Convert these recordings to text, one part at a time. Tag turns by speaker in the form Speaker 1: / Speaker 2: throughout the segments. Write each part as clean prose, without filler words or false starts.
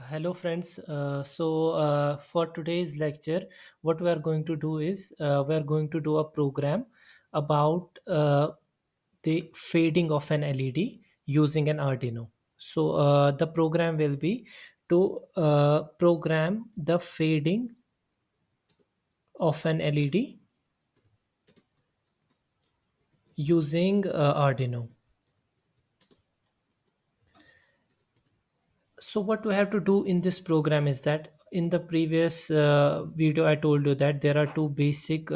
Speaker 1: Hello, friends. For today's lecture, what we are going to do is we are going to do a program about the fading of an LED using an Arduino. The program will be to program the fading of an LED using Arduino. So what we have to do in this program is that in the previous video I told you that there are two basic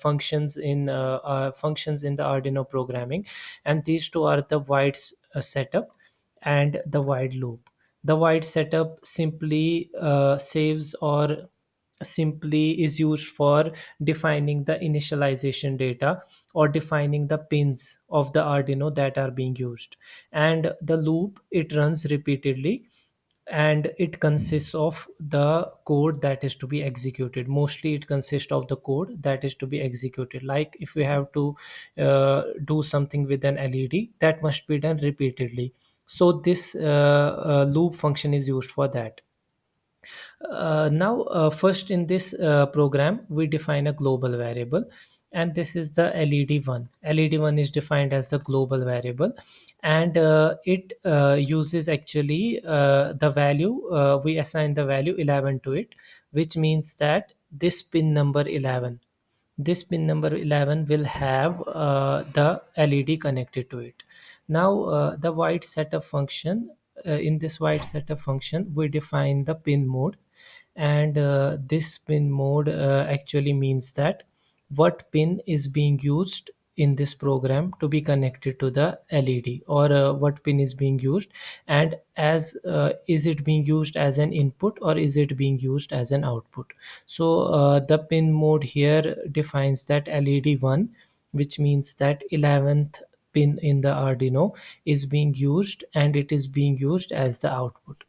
Speaker 1: functions in the Arduino programming, and these two are the setup and the wide loop. The wide setup simply saves or simply is used for defining the initialization data or defining the pins of the Arduino that are being used. And the loop, it runs repeatedly, and it consists of the code that is to be executed. Mostly it consists of the code that is to be executed. Like if we have to do something with an LED, that must be done repeatedly. So this loop function is used for that. First in this program, we define a global variable, and this is the LED1. LED1 is defined as the global variable, and it uses actually the value, we assign the value 11 to it, which means that this pin number 11 will have the LED connected to it. Now, the white setup function, in this white setup function, we define the pin mode, and this pin mode actually means that what pin is being used in this program to be connected to the LED, or what pin is being used, and as is it being used as an input or is it being used as an output. The pin mode here defines that LED1, which means that 11th pin in the Arduino is being used, and it is being used as the output.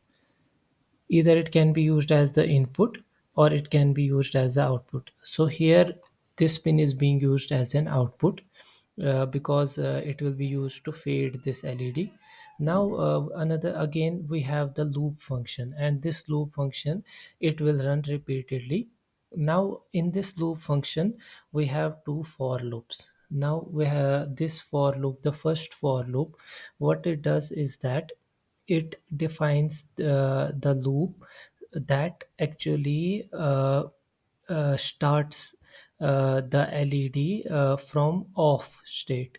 Speaker 1: Either it can be used as the input or it can be used as the output. So here this pin is being used as an output, because it will be used to fade this LED. Now another, again we have the loop function, and this loop function, it will run repeatedly. Now in this loop function we have two for loops. Now we have this for loop, the first for loop. What it does is that it defines the loop that actually starts the LED from off state.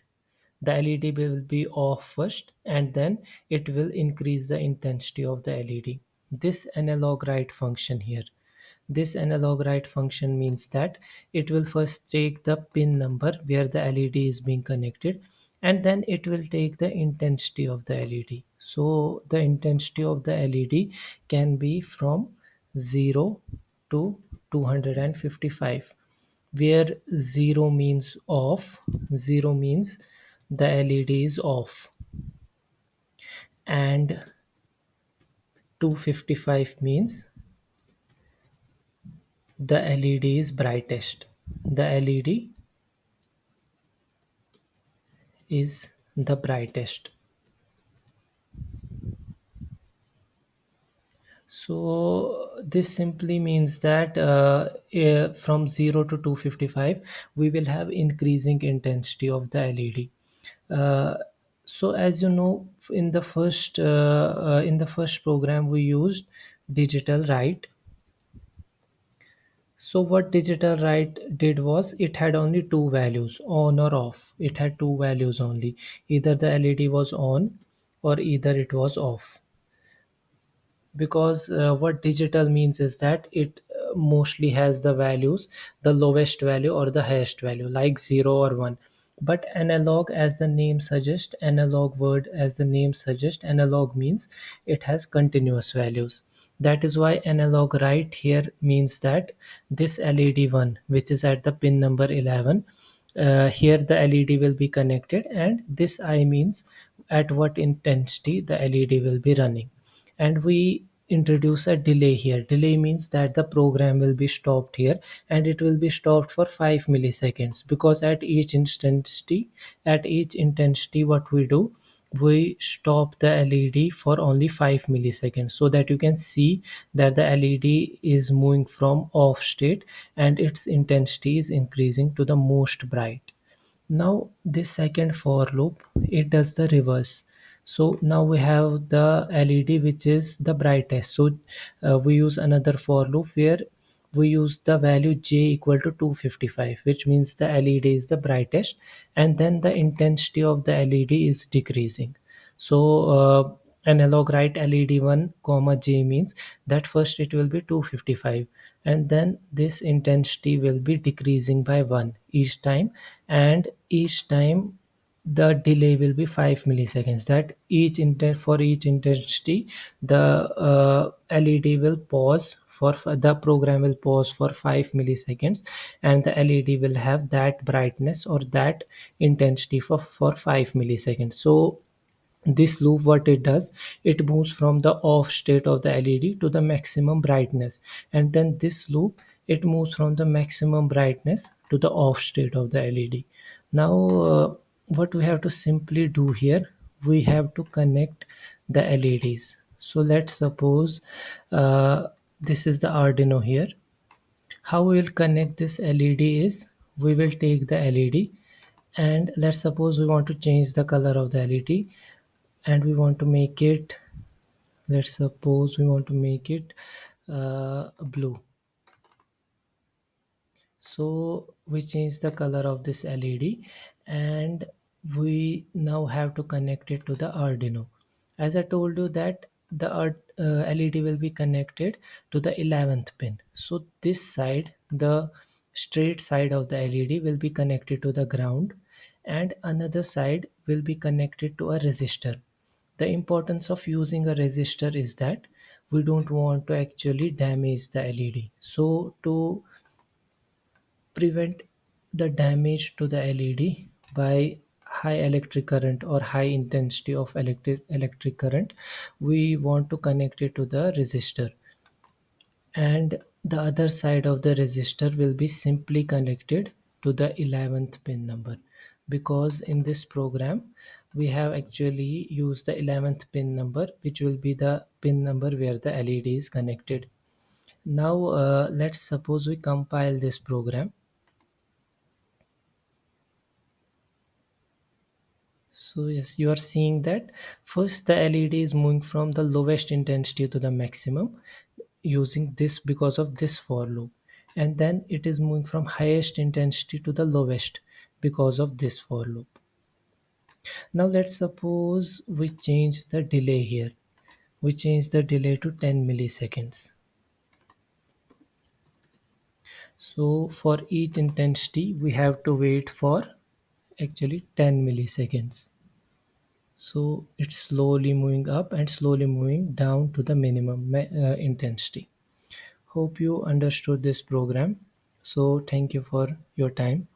Speaker 1: The LED will be off first, and then it will increase the intensity of the LED. This analog write function here, this analog write function means that it will first take the pin number where the LED is being connected, and then it will take the intensity of the LED. So the intensity of the LED can be from 0 to 255, where 0 means off, 0 means the LED is off, and 255 means the LED is brightest. The LED is the brightest. So this simply means that from 0 to 255 we will have increasing intensity of the LED. uh, so as you know, in the first program we used digital write. So what digital write did was it had only two values, on or off. It had two values only, either the LED was on or either it was off. Because what digital means is that it mostly has the values, the lowest value or the highest value, like 0 or 1. But analog, as the name suggests, analog word as the name suggests, analog means it has continuous values. That is why analog write here means that this LED1, which is at the pin number 11, here the LED will be connected, and this I means at what intensity the LED will be running. And we introduce a delay here. Delay means that the program will be stopped here, and it will be stopped for 5 milliseconds, because at each intensity what we do, we stop the LED for only 5 milliseconds, so that you can see that the LED is moving from off state and its intensity is increasing to the most bright. Now this second for loop, it does the reverse. So now we have the LED which is the brightest. So we use another for loop where we use the value j equal to 255, which means the LED is the brightest, and then the intensity of the LED is decreasing. So analog right, LED1 comma j means that first it will be 255, and then this intensity will be decreasing by 1 each time, and each time the delay will be 5 milliseconds. That for each intensity the LED will pause for the program will pause for 5 milliseconds, and the LED will have that brightness or that intensity for 5 milliseconds. So this loop, what it does, it moves from the off state of the LED to the maximum brightness, and then this loop, it moves from the maximum brightness to the off state of the LED. Now what we have to simply do here, we have to connect the LEDs. So let's suppose this is the Arduino here. How we will connect this LED is, we will take the LED, and let's suppose we want to change the color of the LED, and we want to make it, let's suppose we want to make it blue. So we change the color of this LED, and we now have to connect it to the Arduino. As I told you that the LED will be connected to the 11th pin. So this side, the straight side of the LED will be connected to the ground, and another side will be connected to a resistor. The importance of using a resistor is that we don't want to actually damage the LED. So to prevent the damage to the LED by high electric current or high intensity of electric current, we want to connect it to the resistor, and the other side of the resistor will be simply connected to the 11th pin number, because in this program we have actually used the 11th pin number, which will be the pin number where the LED is connected. Now let's suppose we compile this program. So yes, you are seeing that first the LED is moving from the lowest intensity to the maximum using this because of this for loop, and then it is moving from highest intensity to the lowest because of this for loop. Now let's suppose we change the delay here. We change the delay to 10 milliseconds. So for each intensity we have to wait for actually 10 milliseconds. So it's slowly moving up and slowly moving down to the minimum intensity. Hope you understood this program. So thank you for your time.